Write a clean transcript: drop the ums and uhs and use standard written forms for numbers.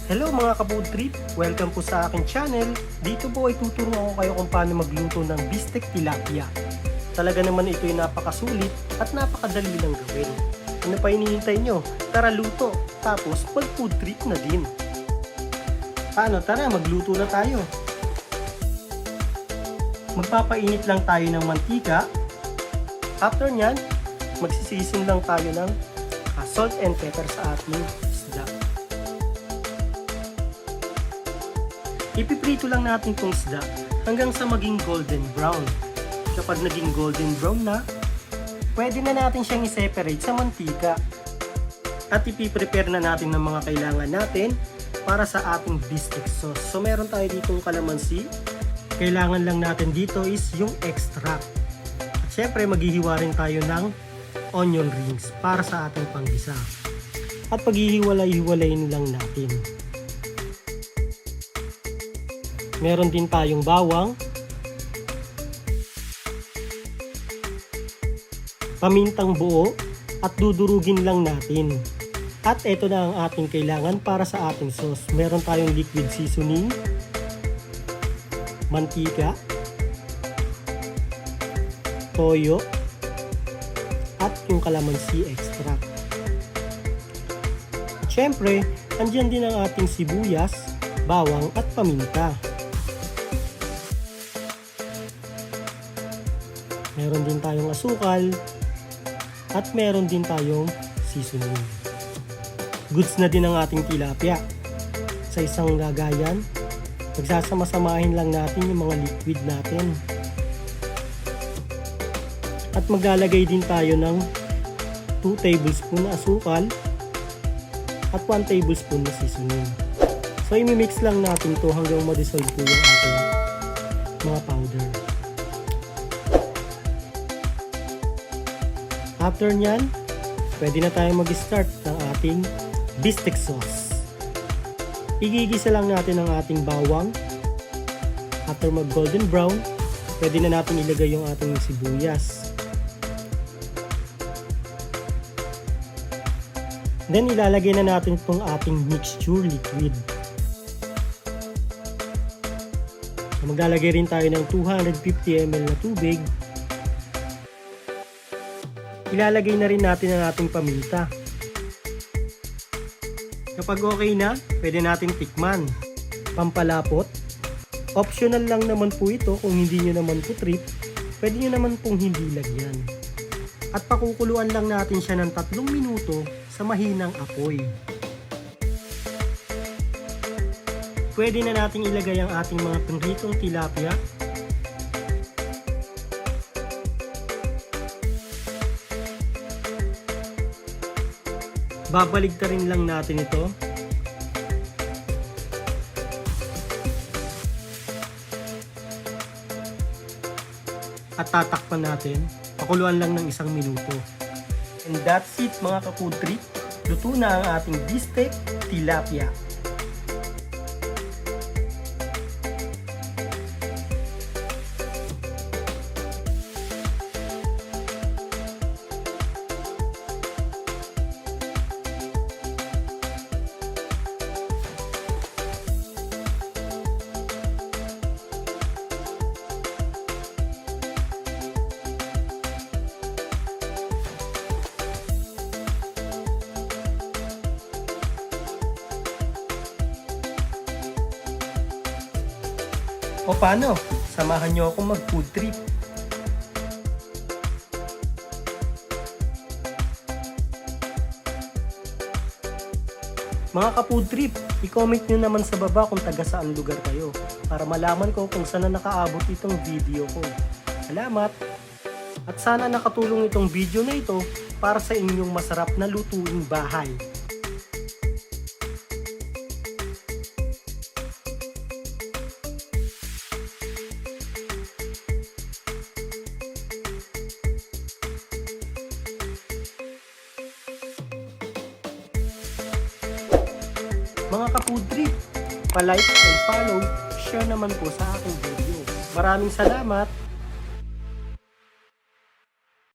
Hello mga ka-food trip! Welcome po sa aking channel. Dito po ay tuturuan ko kayo kung paano magluto ng bistek tilapia. Talaga naman ito ay napakasulit at napakadali lang gawin. Ano pa hinihintay nyo? Tara luto! Tapos mag-food trip na din. Paano? Tara magluto na tayo. Magpapainit lang tayo ng mantika. After nyan, magsisisin lang tayo ng salt and pepper sa ating isda. Ipiprito lang natin itong isda hanggang sa maging golden brown. Kapag naging golden brown na, pwede na natin siyang i-separate sa mantika. At ipiprepare na natin ng mga kailangan natin para sa ating bistek sauce. So meron tayo ditong kalamansi. Kailangan lang natin dito is yung extract. At syempre maghihiwa rin tayo ng onion rings para sa ating panggisa. At paghihiwalay-hiwalayin lang natin. Meron din tayong bawang, pamintang buo at dudurugin lang natin. At ito na ang ating kailangan para sa ating sauce. Meron tayong liquid seasoning, mantika, toyo, at yung kalamansi extract. At syempre, andyan din ang ating sibuyas, bawang at paminta. Meron din tayong asukal at meron din tayong seasoning. Goods na din ang ating tilapia. Sa isang lagayan, magsasama-samahin lang natin yung mga liquid natin. At maglalagay din tayo ng 2 tablespoon na asukal at 1 tablespoon na seasoning. So imimix lang natin to hanggang ma-dissolve po yung ating mga powder. After nyan, pwede na tayong mag-start ng ating bistek sauce. Igigisa lang natin ang ating bawang. After mag-golden brown, pwede na natin ilagay yung ating sibuyas. Then ilalagay na natin itong ating mixture liquid. Maglalagay rin tayo ng 250 ml na tubig. Ilalagay na rin natin ang ating paminta. Kapag okay na, pwede nating tikman. Pampalapot, optional lang naman po ito kung hindi nyo naman po trip, pwede nyo naman pong hindi lagyan. At pakukuluan lang natin siya ng 3 minuto sa mahinang apoy. Pwede na nating ilagay ang ating mga pritong tilapia. Babaligtarin lang natin ito. At tatakpan natin. Pakuluan lang ng 1 minuto. And that's it mga ka-food trip. Luto na ang ating bistek tilapia. O paano? Samahan nyo akong mag-food trip. Mga ka-food trip, i-comment nyo naman sa baba kung taga saan lugar kayo para malaman ko kung saan na nakaabot itong video ko. Salamat! At sana nakatulong itong video na ito para sa inyong masarap na lutuing bahay. Mga ka-food trip, pa-like and follow, share naman po sa aking video. Maraming salamat!